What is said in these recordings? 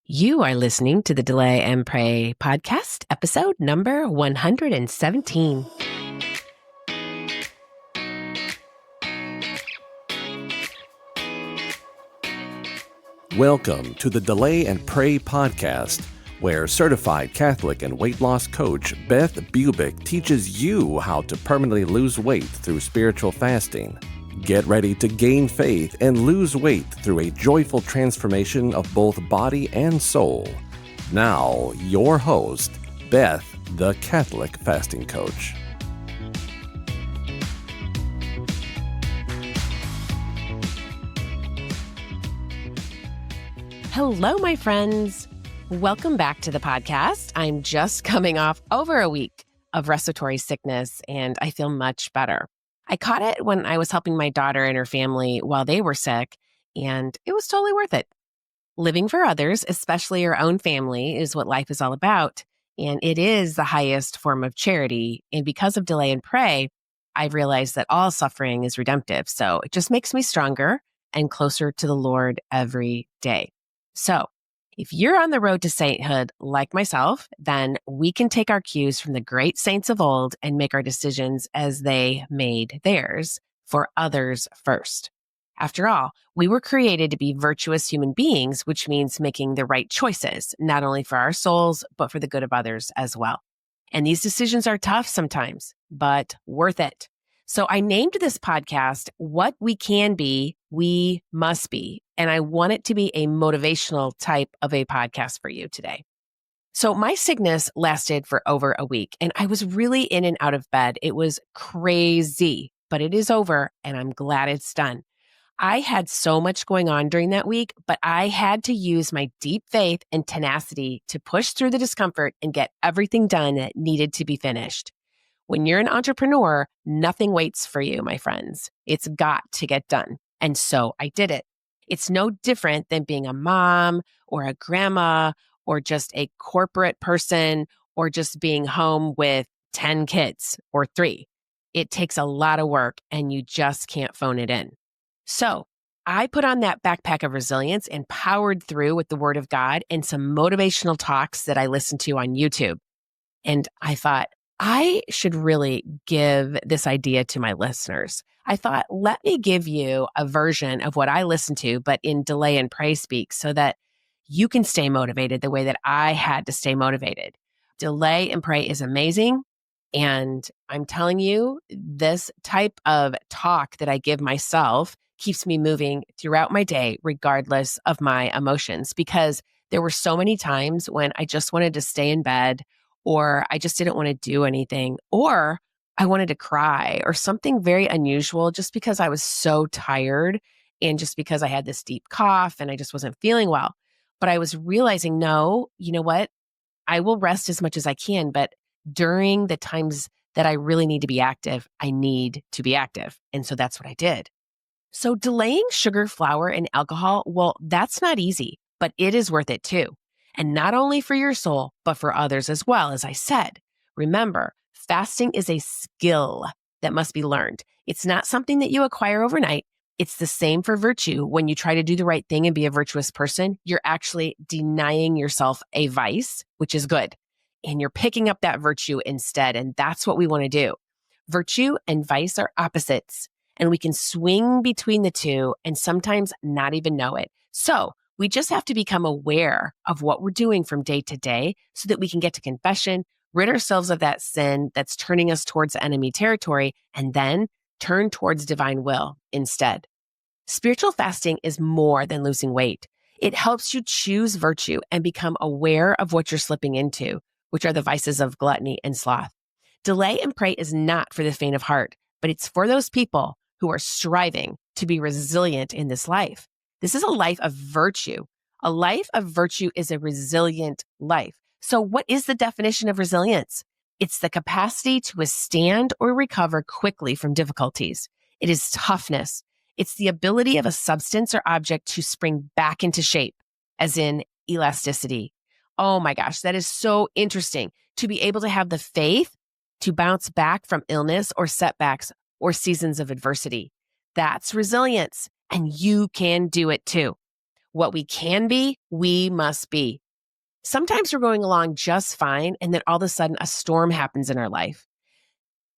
You are listening to the Delay and Pray podcast, episode number 117. Welcome to the Delay and Pray podcast, where certified Catholic and weight loss coach Beth teaches you how to permanently lose weight through spiritual fasting. Get ready to gain faith and lose weight through a joyful transformation of both body and soul. Now, your host, Beth, the Catholic fasting coach. Hello, my friends. Welcome back to the podcast. I'm just coming off over a week of respiratory sickness, and I feel much better. I caught it when I was helping my daughter and her family while they were sick, and it was totally worth it. Living for others, especially your own family, is what life is all about, and it is the highest form of charity. And because of Delay and Pray, I've realized that all suffering is redemptive, so it just makes me stronger and closer to the Lord every day. So, if you're on the road to sainthood like myself, then we can take our cues from the great saints of old and make our decisions as they made theirs, for others first. After all, we were created to be virtuous human beings, which means making the right choices, not only for our souls, but for the good of others as well. And these decisions are tough sometimes, but worth it. So I named this podcast, What We Can Be, We Must Be. And I want it to be a motivational type of a podcast for you today. So my sickness lasted for over a week, and I was really in and out of bed. It was crazy, but it is over, and I'm glad it's done. I had so much going on during that week, but I had to use my deep faith and tenacity to push through the discomfort and get everything done that needed to be finished. When you're an entrepreneur, nothing waits for you, my friends. It's got to get done. And so I did it. It's no different than being a mom or a grandma or just a corporate person or just being home with 10 kids or 3. It takes a lot of work and you just can't phone it in. So I put on that backpack of resilience and powered through with the Word of God and some motivational talks that I listened to on YouTube. And I thought, I should really give this idea to my listeners. I thought, let me give you a version of what I listen to, but in Delay and Pray speak, so that you can stay motivated the way that I had to stay motivated. Delay and Pray is amazing. And I'm telling you, this type of talk that I give myself keeps me moving throughout my day, regardless of my emotions, because there were so many times when I just wanted to stay in bed, or I just didn't want to do anything, or I wanted to cry, or something very unusual just because I was so tired and just because I had this deep cough and I just wasn't feeling well. But I was realizing, no, you know what? I will rest as much as I can, but during the times that I really need to be active, I need to be active. And so that's what I did. So delaying sugar, flour, and alcohol, well, that's not easy, but it is worth it too. And not only for your soul, but for others as well, as I said. Remember, fasting is a skill that must be learned. It's not something that you acquire overnight. It's the same for virtue. When you try to do the right thing and be a virtuous person, you're actually denying yourself a vice, which is good. And you're picking up that virtue instead. And that's what we want to do. Virtue and vice are opposites, and we can swing between the two and sometimes not even know it. So we just have to become aware of what we're doing from day to day so that we can get to confession, rid ourselves of that sin that's turning us towards enemy territory, and then turn towards divine will instead. Spiritual fasting is more than losing weight. It helps you choose virtue and become aware of what you're slipping into, which are the vices of gluttony and sloth. Delay and Pray is not for the faint of heart, but it's for those people who are striving to be resilient in this life. This is a life of virtue. A life of virtue is a resilient life. So what is the definition of resilience? It's the capacity to withstand or recover quickly from difficulties. It is toughness. It's the ability of a substance or object to spring back into shape, as in elasticity. Oh my gosh, that is so interesting. To be able to have the faith to bounce back from illness or setbacks or seasons of adversity. That's resilience. And you can do it too. What we can be, we must be. Sometimes we're going along just fine, and then all of a sudden a storm happens in our life.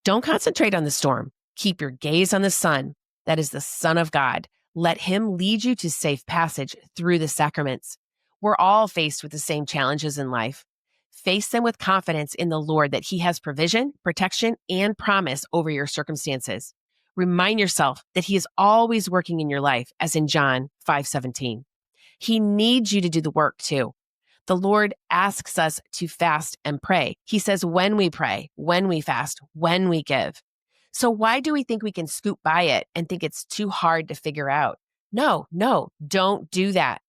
Don't concentrate on the storm. Keep your gaze on the Son. That is the Son of God. Let him lead you to safe passage through the sacraments. We're all faced with the same challenges in life. Face them with confidence in the Lord that he has provision, protection, and promise over your circumstances. Remind yourself that he is always working in your life, as in John 5:17. He needs you to do the work too. The Lord asks us to fast and pray. He says when we pray, when we fast, when we give. So why do we think we can scoot by it and think it's too hard to figure out? No, don't do that.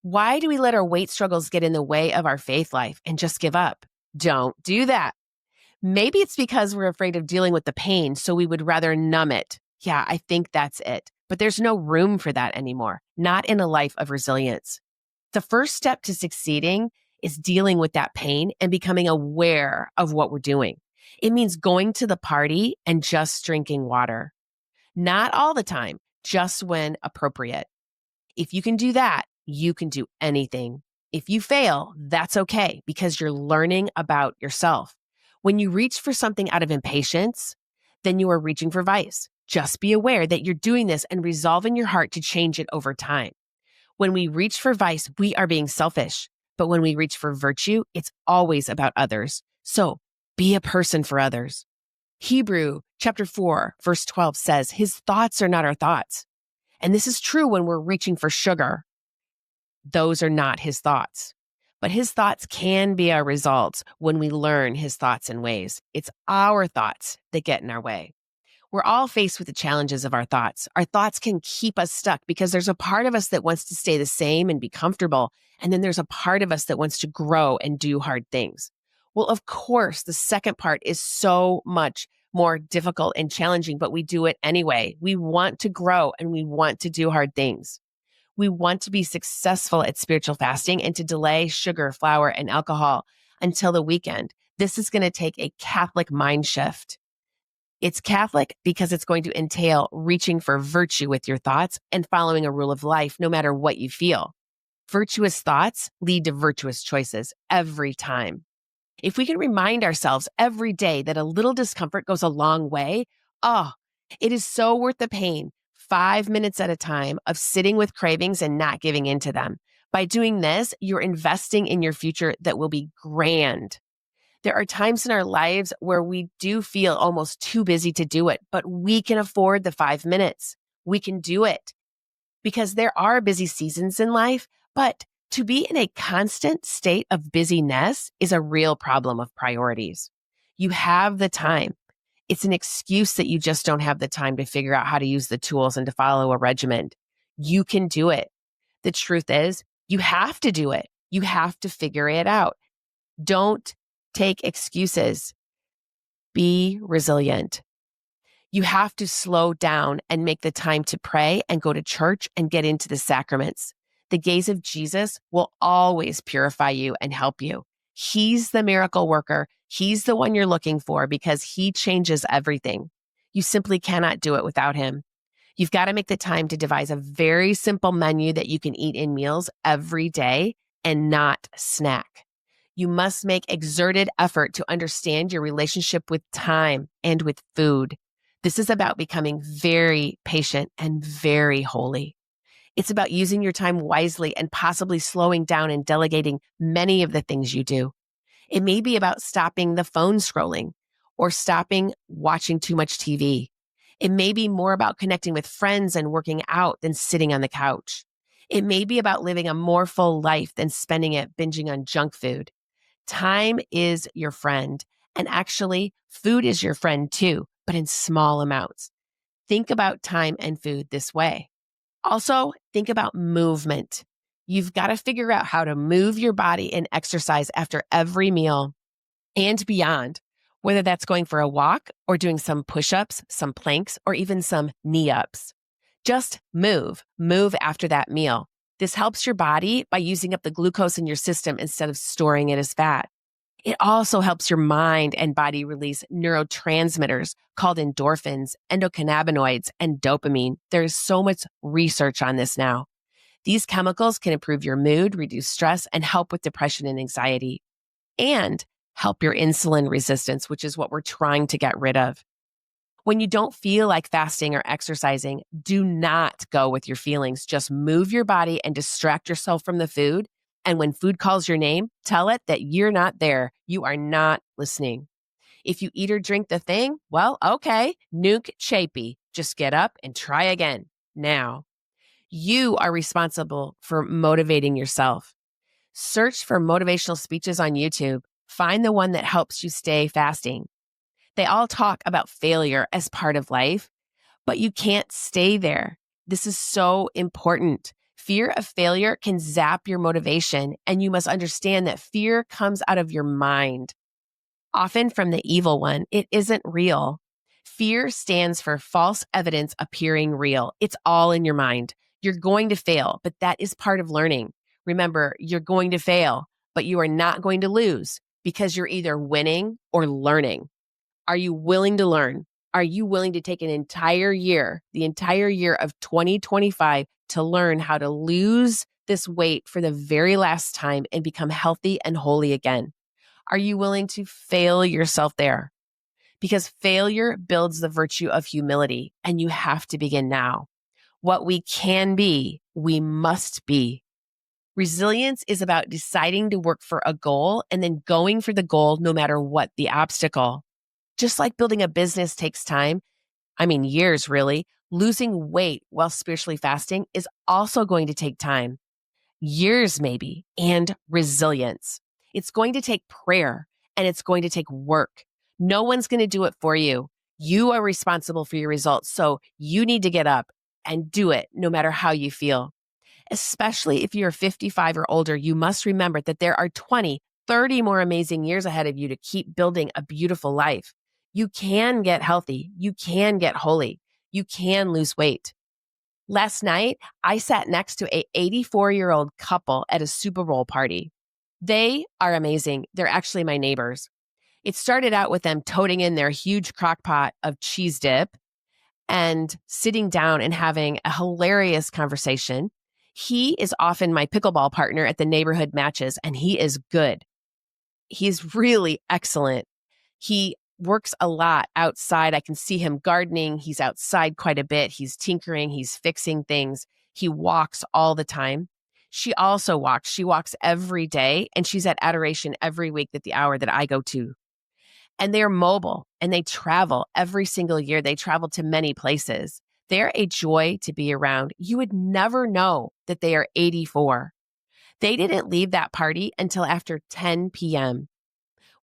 Why do we let our weight struggles get in the way of our faith life and just give up? Don't do that. Maybe it's because we're afraid of dealing with the pain, so we would rather numb it. Yeah, I think that's it. But there's no room for that anymore, not in a life of resilience. The first step to succeeding is dealing with that pain and becoming aware of what we're doing. It means going to the party and just drinking water. Not all the time, just when appropriate. If you can do that, you can do anything. If you fail, that's okay because you're learning about yourself. When you reach for something out of impatience, then you are reaching for vice. Just be aware that you're doing this and resolve in your heart to change it over time. When we reach for vice, we are being selfish. But when we reach for virtue, it's always about others. So be a person for others. Hebrew chapter 4, verse 12 says, his thoughts are not our thoughts. And this is true when we're reaching for sugar. Those are not his thoughts. But his thoughts can be our results when we learn his thoughts and ways. It's our thoughts that get in our way. We're all faced with the challenges of our thoughts. Our thoughts can keep us stuck because there's a part of us that wants to stay the same and be comfortable. And then there's a part of us that wants to grow and do hard things. Well, of course, the second part is so much more difficult and challenging, but we do it anyway. We want to grow and we want to do hard things. We want to be successful at spiritual fasting and to delay sugar, flour, and alcohol until the weekend. This is going to take a Catholic mind shift. It's Catholic because it's going to entail reaching for virtue with your thoughts and following a rule of life no matter what you feel. Virtuous thoughts lead to virtuous choices every time. If we can remind ourselves every day that a little discomfort goes a long way, it is so worth the pain, 5 minutes at a time of sitting with cravings and not giving in to them. By doing this, you're investing in your future that will be grand. There are times in our lives where we do feel almost too busy to do it, but we can afford the 5 minutes. We can do it because there are busy seasons in life, but to be in a constant state of busyness is a real problem of priorities. You have the time. It's an excuse that you just don't have the time to figure out how to use the tools and to follow a regimen. You can do it. The truth is, you have to do it. You have to figure it out. Don't take excuses. Be resilient. You have to slow down and make the time to pray and go to church and get into the sacraments. The gaze of Jesus will always purify you and help you. He's the miracle worker. He's the one you're looking for because he changes everything. You simply cannot do it without him. You've got to make the time to devise a very simple menu that you can eat in meals every day and not snack. You must make exerted effort to understand your relationship with time and with food. This is about becoming very patient and very holy. It's about using your time wisely and possibly slowing down and delegating many of the things you do. It may be about stopping the phone scrolling or stopping watching too much TV. It may be more about connecting with friends and working out than sitting on the couch. It may be about living a more full life than spending it binging on junk food. Time is your friend, and actually, food is your friend too, but in small amounts. Think about time and food this way. Also, think about movement. You've got to figure out how to move your body and exercise after every meal and beyond, whether that's going for a walk or doing some push-ups, some planks, or even some knee-ups. Just move after that meal. This helps your body by using up the glucose in your system instead of storing it as fat. It also helps your mind and body release neurotransmitters called endorphins, endocannabinoids, and dopamine. There is so much research on this now. These chemicals can improve your mood, reduce stress, and help with depression and anxiety, and help your insulin resistance, which is what we're trying to get rid of. When you don't feel like fasting or exercising, do not go with your feelings. Just move your body and distract yourself from the food. And when food calls your name, tell it that you're not there. You are not listening. If you eat or drink the thing, well, okay, nuke chapey. Just get up and try again. Now, you are responsible for motivating yourself. Search for motivational speeches on YouTube. Find the one that helps you stay fasting. They all talk about failure as part of life, but you can't stay there. This is so important. Fear of failure can zap your motivation, and you must understand that fear comes out of your mind, often from the evil one. It isn't real. Fear stands for false evidence appearing real. It's all in your mind. You're going to fail, but that is part of learning. Remember, you're going to fail, but you are not going to lose because you're either winning or learning. Are you willing to learn? Are you willing to take an entire year, the entire year of 2025, to learn how to lose this weight for the very last time and become healthy and holy again? Are you willing to fail yourself there? Because failure builds the virtue of humility, and you have to begin now. What we can be, we must be. Resilience is about deciding to work for a goal and then going for the goal no matter what the obstacle. Just like building a business takes time, years really, losing weight while spiritually fasting is also going to take time, years maybe, and resilience. It's going to take prayer and it's going to take work. No one's going to do it for you. You are responsible for your results. So you need to get up and do it no matter how you feel. Especially if you're 55 or older, you must remember that there are 20, 30 more amazing years ahead of you to keep building a beautiful life. You can get healthy. You can get holy. You can lose weight. Last night, I sat next to an 84-year-old couple at a Super Bowl party. They are amazing. They're actually my neighbors. It started out with them toting in their huge crock pot of cheese dip and sitting down and having a hilarious conversation. He is often my pickleball partner at the neighborhood matches, and he is good. He's really excellent. He works a lot outside. I can see him gardening. He's outside quite a bit. He's tinkering. He's fixing things. He walks all the time. She also walks. She walks every day, and she's at adoration every week at the hour that I go to. And they're mobile, and they travel every single year. They travel to many places. They're a joy to be around. You would never know that they are 84. They didn't leave that party until after 10 p.m.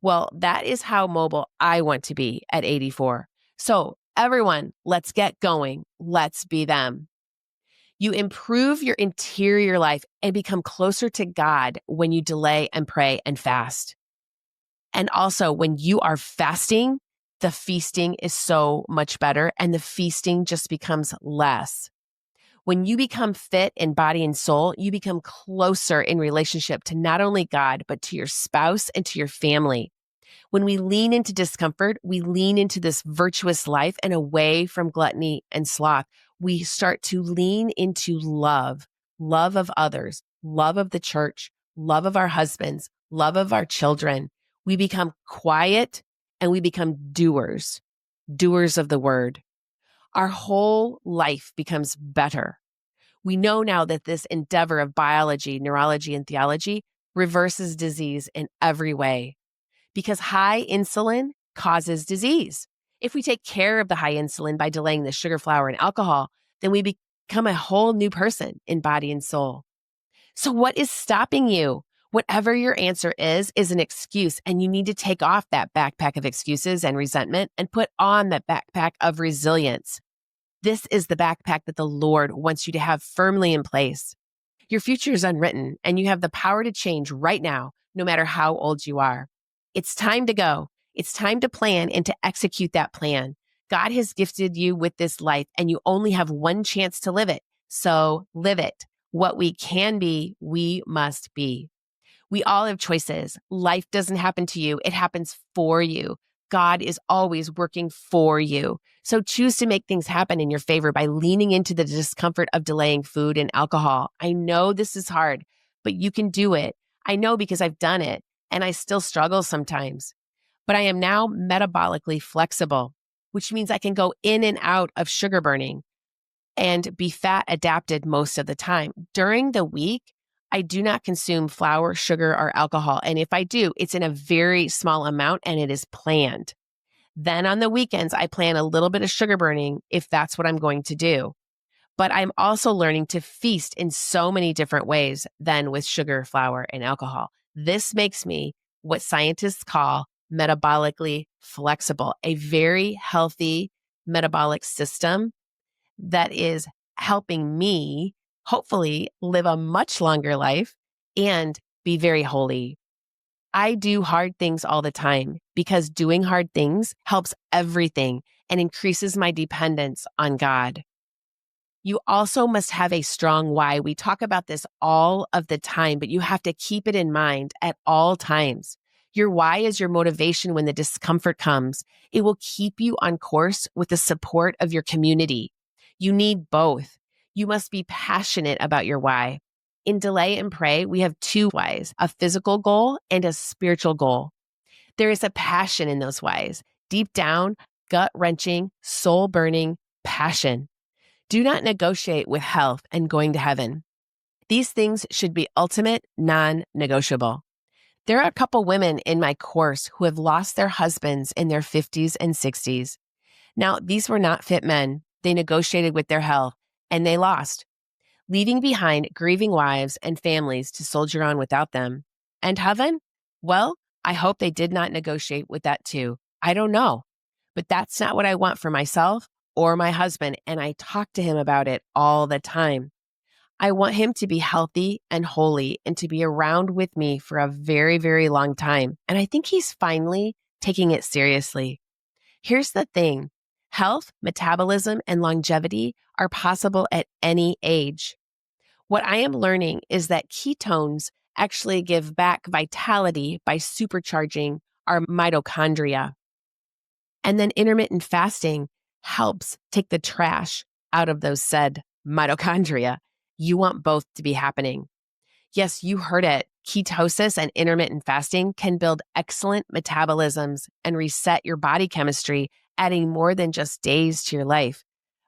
Well, that is how mobile I want to be at 84. So everyone, let's get going. Let's be them. You improve your interior life and become closer to God when you delay and pray and fast. And also when you are fasting, the feasting is so much better and the feasting just becomes less. When you become fit in body and soul, you become closer in relationship to not only God, but to your spouse and to your family. When we lean into discomfort, we lean into this virtuous life and away from gluttony and sloth. We start to lean into love, love of others, love of the church, love of our husbands, love of our children. We become quiet and we become doers, doers of the word. Our whole life becomes better. We know now that this endeavor of biology, neurology, and theology reverses disease in every way because high insulin causes disease. If we take care of the high insulin by delaying the sugar, flour, and alcohol, then we become a whole new person in body and soul. So what is stopping you? Whatever your answer is an excuse, and you need to take off that backpack of excuses and resentment and put on the backpack of resilience. This is the backpack that the Lord wants you to have firmly in place. Your future is unwritten, and you have the power to change right now, no matter how old you are. It's time to go. It's time to plan and to execute that plan. God has gifted you with this life, and you only have one chance to live it. So live it. What we can be, we must be. We all have choices. Life doesn't happen to you. It happens for you. God is always working for you. So choose to make things happen in your favor by leaning into the discomfort of delaying food and alcohol. I know this is hard, but you can do it. I know because I've done it and I still struggle sometimes. But I am now metabolically flexible, which means I can go in and out of sugar burning and be fat adapted most of the time. During the week, I do not consume flour, sugar, or alcohol. And if I do, it's in a very small amount and it is planned. Then on the weekends, I plan a little bit of sugar burning if that's what I'm going to do. But I'm also learning to feast in so many different ways than with sugar, flour, and alcohol. This makes me what scientists call metabolically flexible, a very healthy metabolic system that is helping me hopefully live a much longer life and be very holy. I do hard things all the time because doing hard things helps everything and increases my dependence on God. You also must have a strong why. We talk about this all of the time, but you have to keep it in mind at all times. Your why is your motivation when the discomfort comes. It will keep you on course with the support of your community. You need both. You must be passionate about your why. In Delay and Pray, we have two whys, a physical goal and a spiritual goal. There is a passion in those whys, deep down, gut-wrenching, soul-burning passion. Do not negotiate with health and going to heaven. These things should be ultimate, non-negotiable. There are a couple women in my course who have lost their husbands in their 50s and 60s. Now, these were not fit men. They negotiated with their health, and they lost, leaving behind grieving wives and families to soldier on without them. And heaven? Well, I hope they did not negotiate with that too. I don't know. But that's not what I want for myself or my husband, and I talk to him about it all the time. I want him to be healthy and holy and to be around with me for a very, very long time. And I think he's finally taking it seriously. Here's the thing. Health, metabolism, and longevity are possible at any age. What I am learning is that ketones actually give back vitality by supercharging our mitochondria. And then intermittent fasting helps take the trash out of those said mitochondria. You want both to be happening. Yes, you heard it. Ketosis and intermittent fasting can build excellent metabolisms and reset your body chemistry, adding more than just days to your life,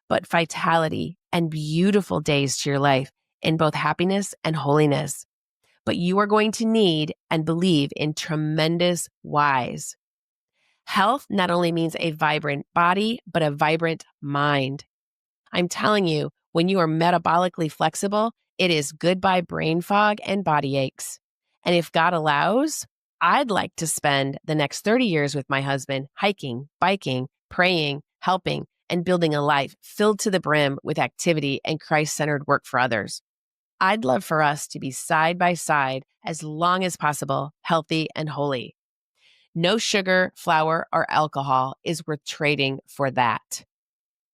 but vitality and beautiful days to your life in both happiness and holiness. But you are going to need and believe in tremendous whys. Health not only means a vibrant body, but a vibrant mind. I'm telling you, when you are metabolically flexible, it is goodbye brain fog and body aches. And if God allows, I'd like to spend the next 30 years with my husband hiking, biking, praying, helping, and building a life filled to the brim with activity and Christ-centered work for others. I'd love for us to be side by side as long as possible, healthy and holy. No sugar, flour, or alcohol is worth trading for that.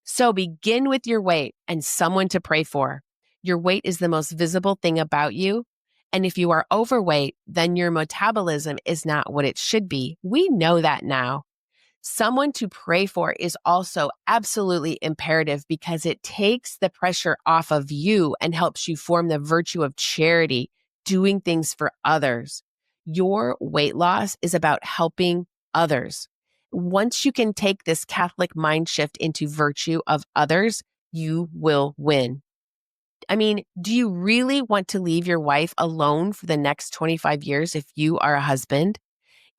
So begin with your weight and someone to pray for. Your weight is the most visible thing about you. And if you are overweight, then your metabolism is not what it should be. We know that now. Someone to pray for is also absolutely imperative because it takes the pressure off of you and helps you form the virtue of charity, doing things for others. Your weight loss is about helping others. Once you can take this Catholic mind shift into virtue of others, you will win. I mean, do you really want to leave your wife alone for the next 25 years if you are a husband?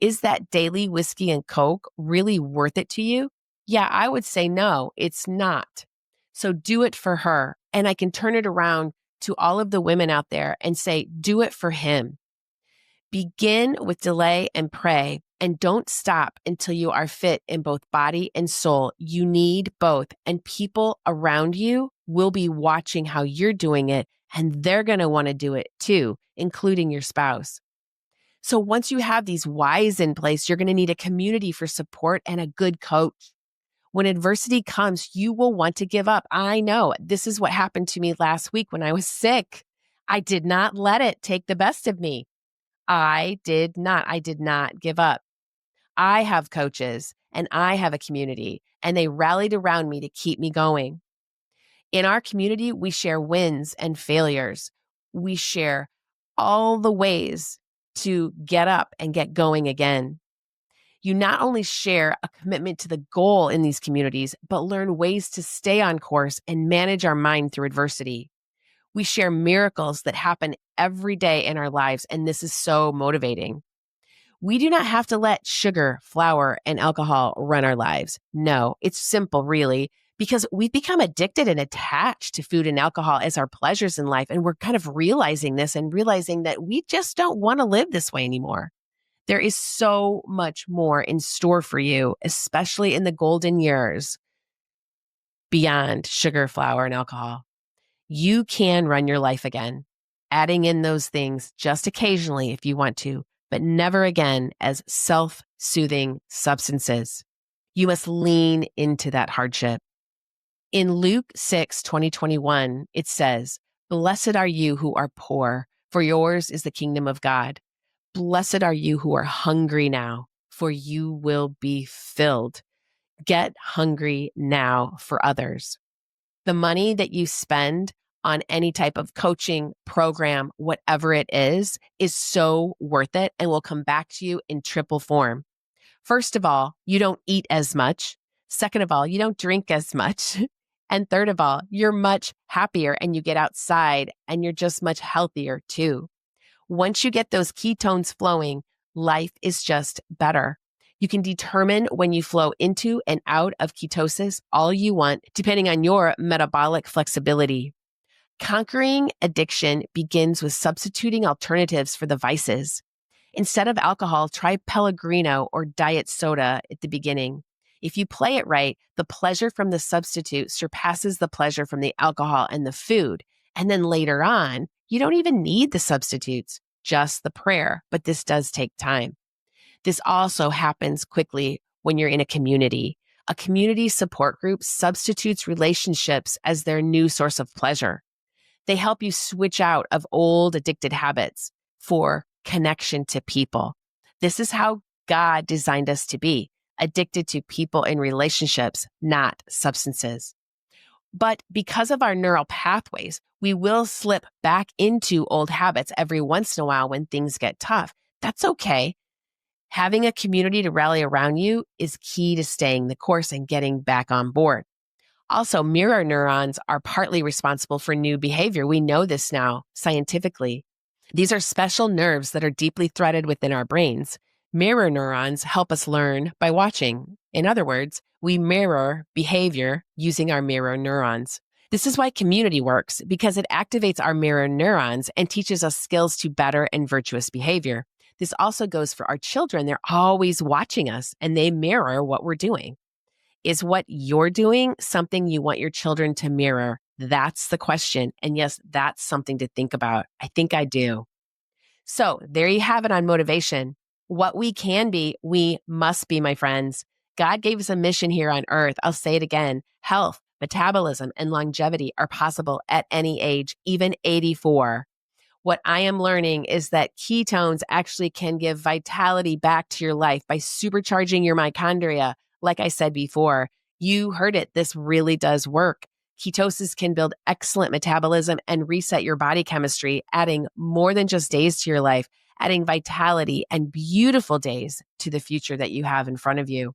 Is that daily whiskey and Coke really worth it to you? Yeah, I would say no, it's not. So do it for her. And I can turn it around to all of the women out there and say, do it for him. Begin with delay and pray, and don't stop until you are fit in both body and soul. You need both, and people around you will be watching how you're doing it, and they're going to want to do it too, including your spouse. So once you have these whys in place, you're going to need a community for support and a good coach. When adversity comes, you will want to give up. I know this is what happened to me last week when I was sick. I did not let it take the best of me. I did not give up. I have coaches and I have a community, and they rallied around me to keep me going. In our community, we share wins and failures. We share all the ways to get up and get going again. You not only share a commitment to the goal in these communities, but learn ways to stay on course and manage our mind through adversity. We share miracles that happen every day in our lives, and this is so motivating. We do not have to let sugar, flour, and alcohol run our lives. No, it's simple, really, because we've become addicted and attached to food and alcohol as our pleasures in life, and we're kind of realizing this and realizing that we just don't want to live this way anymore. There is so much more in store for you, especially in the golden years beyond sugar, flour, and alcohol. You can run your life again, adding in those things just occasionally if you want to, but never again as self-soothing substances. You must lean into that hardship. In Luke 6:20-21, it says, "Blessed are you who are poor, for yours is the kingdom of God. Blessed are you who are hungry now, for you will be filled." Get hungry now for others. The money that you spend on any type of coaching program, whatever it is so worth it and will come back to you in triple form. First of all, you don't eat as much. Second of all, you don't drink as much. And third of all, you're much happier and you get outside and you're just much healthier too. Once you get those ketones flowing, life is just better. You can determine when you flow into and out of ketosis all you want, depending on your metabolic flexibility. Conquering addiction begins with substituting alternatives for the vices. Instead of alcohol, try Pellegrino or diet soda at the beginning. If you play it right, the pleasure from the substitute surpasses the pleasure from the alcohol and the food. And then later on, you don't even need the substitutes, just the prayer. But this does take time. This also happens quickly when you're in a community. A community support group substitutes relationships as their new source of pleasure. They help you switch out of old addicted habits for connection to people. This is how God designed us to be, addicted to people and relationships, not substances. But because of our neural pathways, we will slip back into old habits every once in a while when things get tough. That's okay. Having a community to rally around you is key to staying the course and getting back on board. Also, mirror neurons are partly responsible for new behavior. We know this now scientifically. These are special nerves that are deeply threaded within our brains. Mirror neurons help us learn by watching. In other words, we mirror behavior using our mirror neurons. This is why community works, because it activates our mirror neurons and teaches us skills to better and virtuous behavior. This also goes for our children. They're always watching us and they mirror what we're doing. Is what you're doing something you want your children to mirror? That's the question. And yes, that's something to think about. I think I do. So there you have it on motivation. What we can be, we must be, my friends. God gave us a mission here on earth. I'll say it again. Health, metabolism, and longevity are possible at any age, even 84. What I am learning is that ketones actually can give vitality back to your life by supercharging your mitochondria. Like I said before, you heard it. This really does work. Ketosis can build excellent metabolism and reset your body chemistry, adding more than just days to your life, adding vitality and beautiful days to the future that you have in front of you.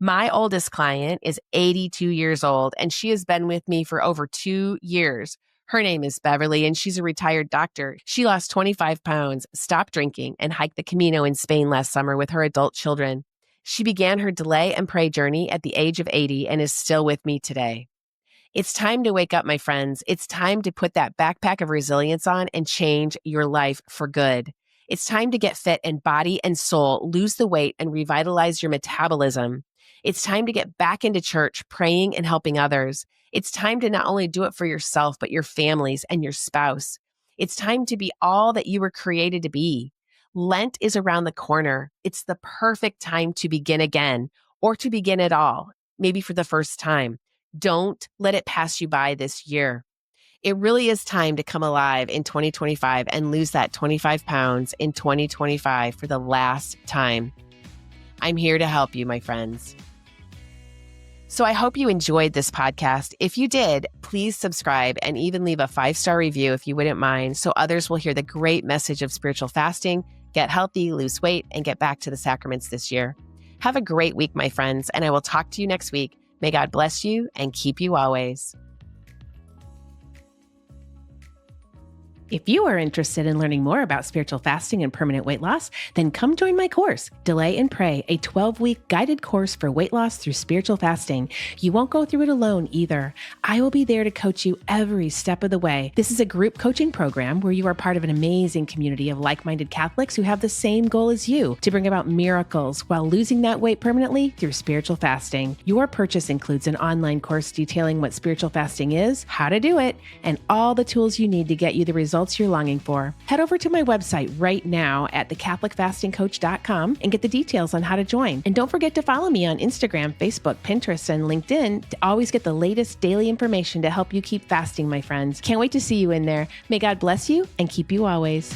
My oldest client is 82 years old, and she has been with me for over 2 years. Her name is Beverly, and she's a retired doctor. She lost 25 pounds, stopped drinking, and hiked the Camino in Spain last summer with her adult children. She began her delay and pray journey at the age of 80 and is still with me today. It's time to wake up, my friends. It's time to put that backpack of resilience on and change your life for good. It's time to get fit in body and soul, lose the weight, and revitalize your metabolism. It's time to get back into church, praying and helping others. It's time to not only do it for yourself, but your families and your spouse. It's time to be all that you were created to be. Lent is around the corner. It's the perfect time to begin again, or to begin at all, maybe for the first time. Don't let it pass you by this year. It really is time to come alive in 2025 and lose that 25 pounds in 2025 for the last time. I'm here to help you, my friends. So I hope you enjoyed this podcast. If you did, please subscribe and even leave a 5-star review if you wouldn't mind, so others will hear the great message of spiritual fasting, get healthy, lose weight, and get back to the sacraments this year. Have a great week, my friends, and I will talk to you next week. May God bless you and keep you always. If you are interested in learning more about spiritual fasting and permanent weight loss, then come join my course, Delay and Pray, a 12-week guided course for weight loss through spiritual fasting. You won't go through it alone either. I will be there to coach you every step of the way. This is a group coaching program where you are part of an amazing community of like-minded Catholics who have the same goal as you, to bring about miracles while losing that weight permanently through spiritual fasting. Your purchase includes an online course detailing what spiritual fasting is, how to do it, and all the tools you need to get you the results you're longing for. Head over to my website right now at thecatholicfastingcoach.com and get the details on how to join. And don't forget to follow me on Instagram, Facebook, Pinterest, and LinkedIn to always get the latest daily information to help you keep fasting, my friends. Can't wait to see you in there. May God bless you and keep you always.